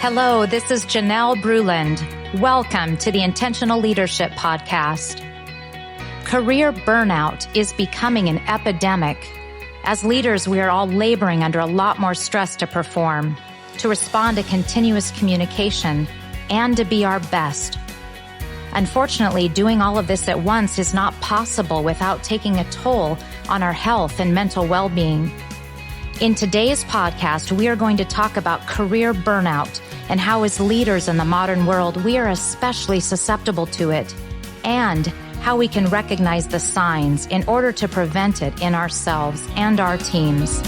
Hello, this is Janelle Bruland. Welcome to the Intentional Leadership Podcast. Career burnout is becoming an epidemic. As leaders, we are all laboring under a lot more stress to perform, to respond to continuous communication, and to be our best. Unfortunately, doing all of this at once is not possible without taking a toll on our health and mental well-being. In today's podcast, we are going to talk about career burnout and how as leaders in the modern world, we are especially susceptible to it, and how we can recognize the signs in order to prevent it in ourselves and our teams.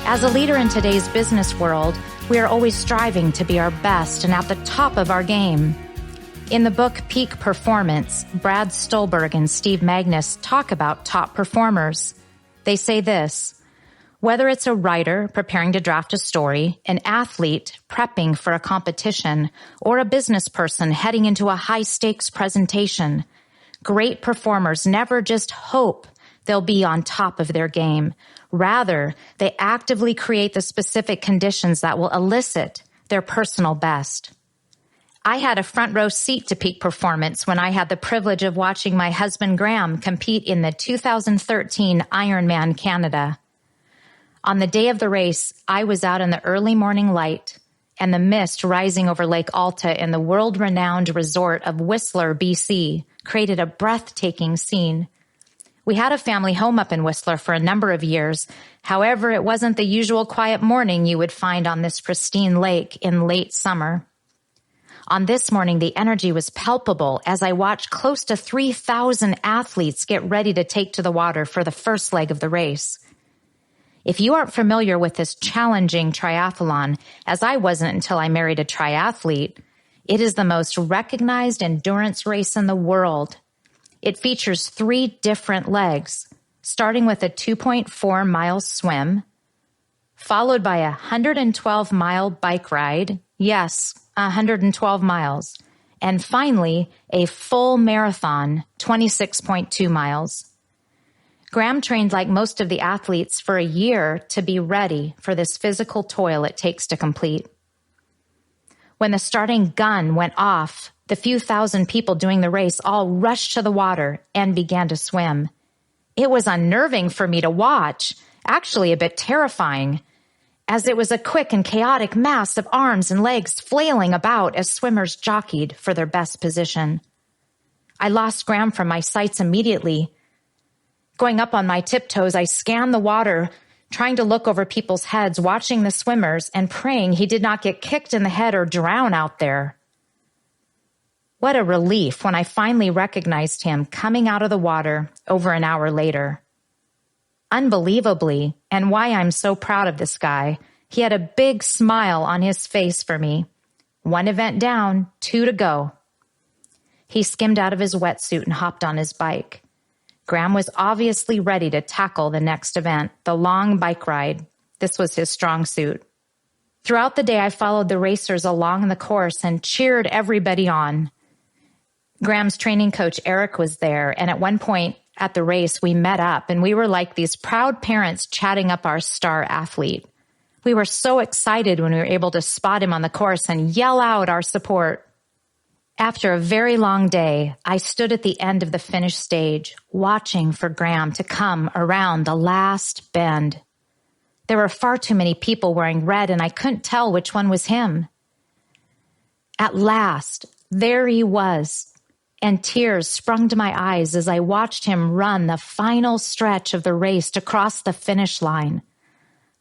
As a leader in today's business world, we are always striving to be our best and at the top of our game. In the book Peak Performance, Brad Stulberg and Steve Magnus talk about top performers. They say this: whether it's a writer preparing to draft a story, an athlete prepping for a competition, or a business person heading into a high-stakes presentation, great performers never just hope they'll be on top of their game. Rather, they actively create the specific conditions that will elicit their personal best. I had a front row seat to peak performance when I had the privilege of watching my husband Graham compete in the 2013 Ironman Canada. On the day of the race, I was out in the early morning light and the mist rising over Lake Alta in the world-renowned resort of Whistler, BC, created a breathtaking scene. We had a family home up in Whistler for a number of years. However, it wasn't the usual quiet morning you would find on this pristine lake in late summer. On this morning, the energy was palpable as I watched close to 3,000 athletes get ready to take to the water for the first leg of the race. If you aren't familiar with this challenging triathlon, as I wasn't until I married a triathlete, it is the most recognized endurance race in the world. It features 3 different legs, starting with a 2.4-mile swim, followed by a 112-mile bike ride. Yes, 112 miles. And finally, a full marathon, 26.2 miles. Graham trained like most of the athletes for a year to be ready for this physical toil it takes to complete. When the starting gun went off, the few thousand people doing the race all rushed to the water and began to swim. It was unnerving for me to watch, actually a bit terrifying, as it was a quick and chaotic mass of arms and legs flailing about as swimmers jockeyed for their best position. I lost Graham from my sights immediately. Going up on my tiptoes, I scanned the water, trying to look over people's heads, watching the swimmers and praying he did not get kicked in the head or drown out there. What a relief when I finally recognized him coming out of the water over an hour later. Unbelievably, and why I'm so proud of this guy, he had a big smile on his face for me. 1 event down, 2 to go. He skimmed out of his wetsuit and hopped on his bike. Graham was obviously ready to tackle the next event, the long bike ride. This was his strong suit. Throughout the day, I followed the racers along the course and cheered everybody on. Graham's training coach, Eric, was there, and at one point at the race, we met up, and we were like these proud parents chatting up our star athlete. We were so excited when we were able to spot him on the course and yell out our support. After a very long day, I stood at the end of the finish stage, watching for Graham to come around the last bend. There were far too many people wearing red, and I couldn't tell which one was him. At last, there he was, and tears sprung to my eyes as I watched him run the final stretch of the race to cross the finish line.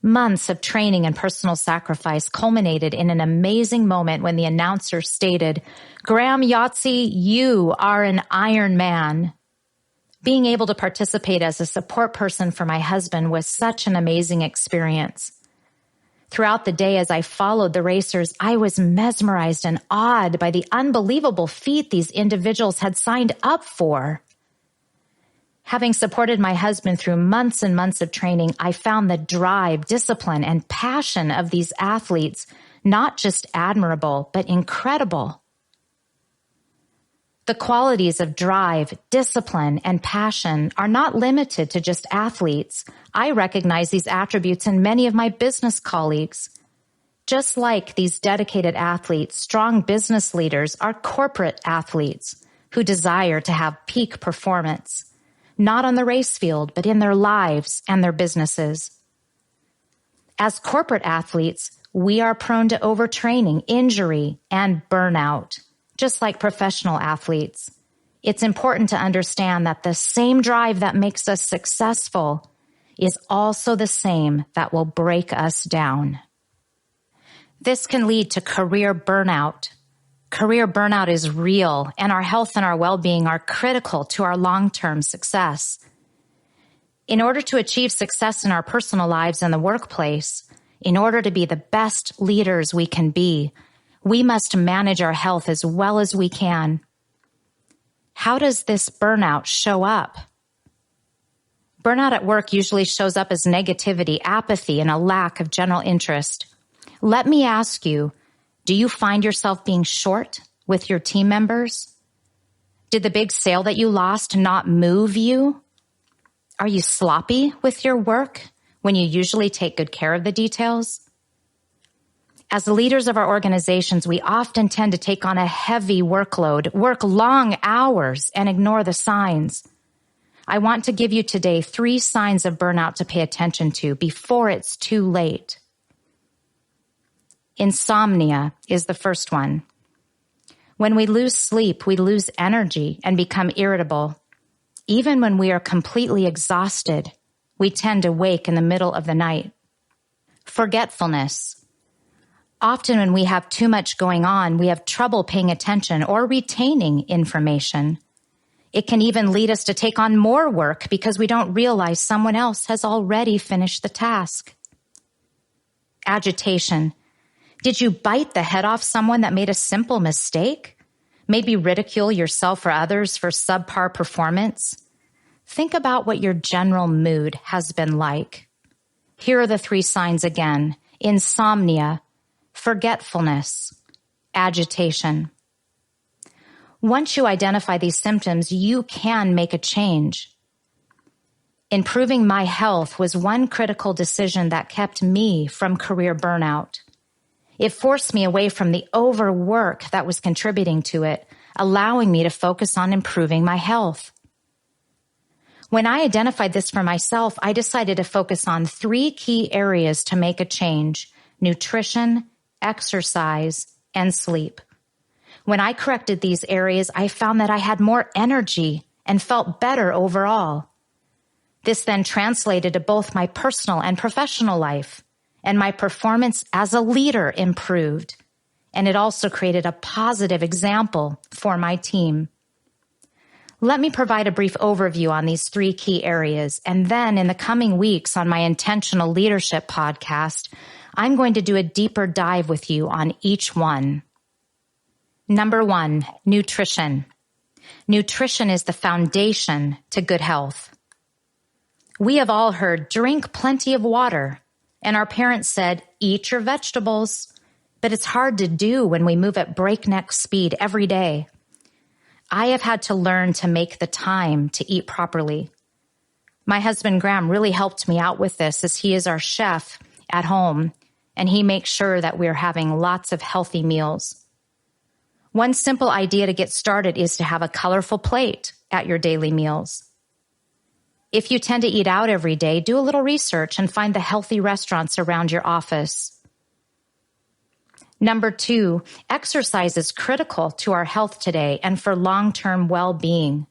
Months of training and personal sacrifice culminated in an amazing moment when the announcer stated, "Graham Yahtzee, you are an Iron Man." Being able to participate as a support person for my husband was such an amazing experience. Throughout the day, as I followed the racers, I was mesmerized and awed by the unbelievable feat these individuals had signed up for. Having supported my husband through months and months of training, I found the drive, discipline, and passion of these athletes not just admirable, but incredible. The qualities of drive, discipline, and passion are not limited to just athletes. I recognize these attributes in many of my business colleagues. Just like these dedicated athletes, strong business leaders are corporate athletes who desire to have peak performance, not on the race field, but in their lives and their businesses. As corporate athletes, we are prone to overtraining, injury, and burnout. Just like professional athletes, it's important to understand that the same drive that makes us successful is also the same that will break us down. This can lead to career burnout. Career burnout is real, and our health and our well-being are critical to our long-term success. In order to achieve success in our personal lives and the workplace, in order to be the best leaders we can be, we must manage our health as well as we can. How does this burnout show up? Burnout at work usually shows up as negativity, apathy, and a lack of general interest. Let me ask you, do you find yourself being short with your team members? Did the big sale that you lost not move you? Are you sloppy with your work when you usually take good care of the details? As leaders of our organizations, we often tend to take on a heavy workload, work long hours, and ignore the signs. I want to give you today 3 signs of burnout to pay attention to before it's too late. Insomnia is the first one. When we lose sleep, we lose energy and become irritable. Even when we are completely exhausted, we tend to wake in the middle of the night. Forgetfulness. Often when we have too much going on, we have trouble paying attention or retaining information. It can even lead us to take on more work because we don't realize someone else has already finished the task. Agitation. Did you bite the head off someone that made a simple mistake? Maybe ridicule yourself or others for subpar performance? Think about what your general mood has been like. Here are the 3 signs again. Insomnia, forgetfulness, agitation. Once you identify these symptoms, you can make a change. Improving my health was one critical decision that kept me from career burnout. It forced me away from the overwork that was contributing to it, allowing me to focus on improving my health. When I identified this for myself, I decided to focus on 3 key areas to make a change: nutrition, exercise, and sleep. When I corrected these areas, I found that I had more energy and felt better overall. This then translated to both my personal and professional life, and my performance as a leader improved, and it also created a positive example for my team. Let me provide a brief overview on these 3 key areas, and then in the coming weeks on my Intentional Leadership podcast, I'm going to do a deeper dive with you on each one. Number 1, nutrition. Nutrition is the foundation to good health. We have all heard, drink plenty of water, and our parents said, eat your vegetables, but it's hard to do when we move at breakneck speed every day. I have had to learn to make the time to eat properly. My husband Graham really helped me out with this, as he is our chef at home, and he makes sure that we're having lots of healthy meals. One simple idea to get started is to have a colorful plate at your daily meals. If you tend to eat out every day, do a little research and find the healthy restaurants around your office. Number 2, exercise is critical to our health today and for long-term well-being.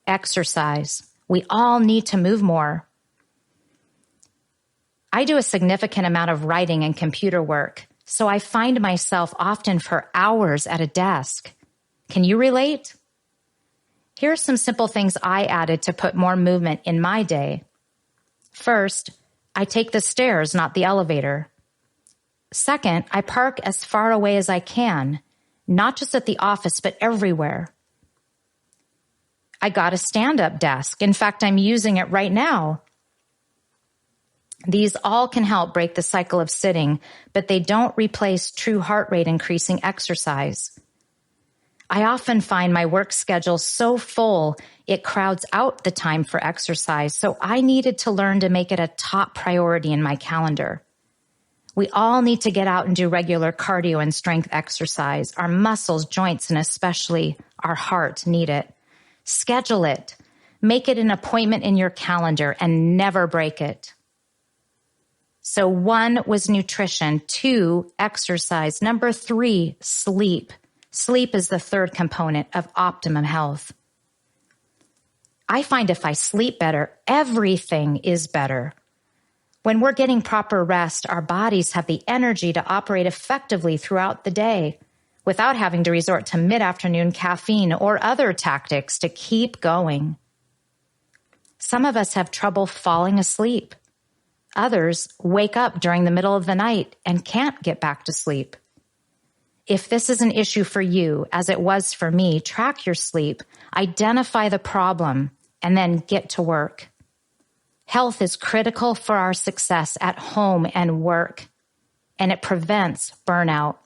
Exercise. We all need to move more. I do a significant amount of writing and computer work, so I find myself often for hours at a desk. Can you relate? Here are some simple things I added to put more movement in my day. First, I take the stairs, not the elevator. Second, I park as far away as I can, not just at the office, but everywhere. I got a stand-up desk. In fact, I'm using it right now. These all can help break the cycle of sitting, but they don't replace true heart rate increasing exercise. I often find my work schedule so full, it crowds out the time for exercise, so I needed to learn to make it a top priority in my calendar. We all need to get out and do regular cardio and strength exercise. Our muscles, joints, and especially our heart need it. Schedule it. Make it an appointment in your calendar and never break it. So 1 was nutrition, 2, exercise. Number 3, sleep. Sleep is the third component of optimum health. I find if I sleep better, everything is better. When we're getting proper rest, our bodies have the energy to operate effectively throughout the day without having to resort to mid-afternoon caffeine or other tactics to keep going. Some of us have trouble falling asleep. Others wake up during the middle of the night and can't get back to sleep. If this is an issue for you, as it was for me, track your sleep, identify the problem, and then get to work. Health is critical for our success at home and work, and it prevents burnout.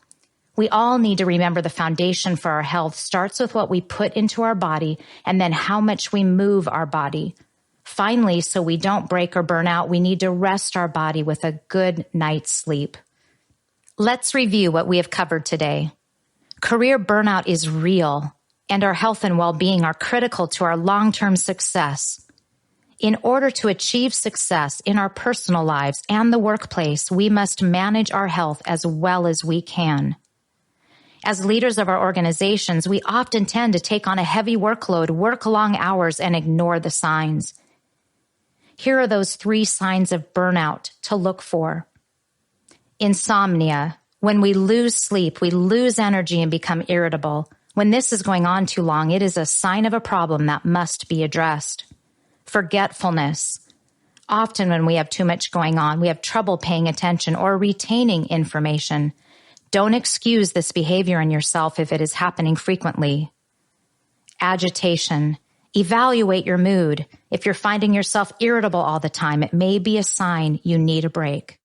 We all need to remember the foundation for our health starts with what we put into our body and then how much we move our body. Finally, so we don't break or burn out, we need to rest our body with a good night's sleep. Let's review what we have covered today. Career burnout is real, and our health and well-being are critical to our long-term success. In order to achieve success in our personal lives and the workplace, we must manage our health as well as we can. As leaders of our organizations, we often tend to take on a heavy workload, work long hours, and ignore the signs. Here are those 3 signs of burnout to look for. Insomnia. When we lose sleep, we lose energy and become irritable. When this is going on too long, it is a sign of a problem that must be addressed. Forgetfulness. Often when we have too much going on, we have trouble paying attention or retaining information. Don't excuse this behavior in yourself if it is happening frequently. Agitation. Evaluate your mood. If you're finding yourself irritable all the time, it may be a sign you need a break.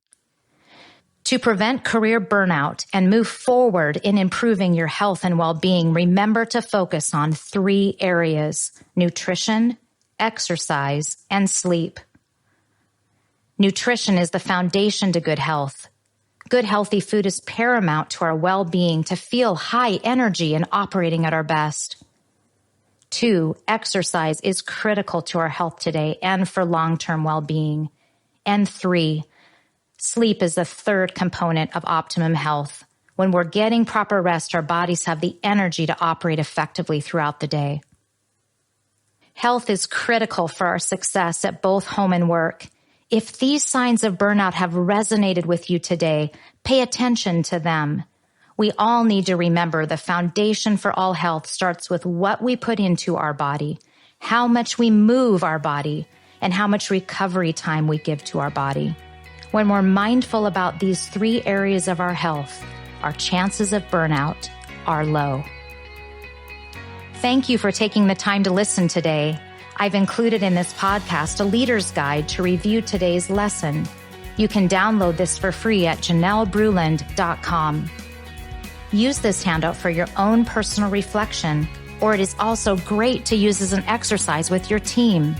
To prevent career burnout and move forward in improving your health and well-being, remember to focus on 3 areas: nutrition, exercise, and sleep. Nutrition is the foundation to good health. Good, healthy food is paramount to our well-being to feel high energy and operating at our best. 2, exercise is critical to our health today and for long-term well-being. And 3, sleep is the third component of optimum health. When we're getting proper rest, our bodies have the energy to operate effectively throughout the day. Health is critical for our success at both home and work. If these signs of burnout have resonated with you today, pay attention to them. We all need to remember the foundation for all health starts with what we put into our body, how much we move our body, and how much recovery time we give to our body. When we're mindful about these 3 areas of our health, our chances of burnout are low. Thank you for taking the time to listen today. I've included in this podcast a leader's guide to review today's lesson. You can download this for free at JanelleBruland.com. Use this handout for your own personal reflection, or it is also great to use as an exercise with your team.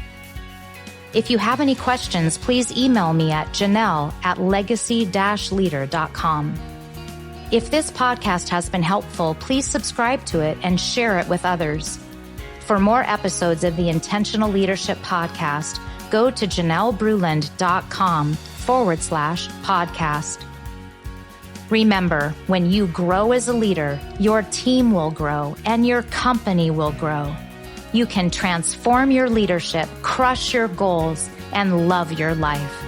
If you have any questions, please email me at janelle@legacy-leader.com. If this podcast has been helpful, please subscribe to it and share it with others. For more episodes of the Intentional Leadership Podcast, go to janellebruland.com/podcast. Remember, when you grow as a leader, your team will grow and your company will grow. You can transform your leadership, crush your goals, and love your life.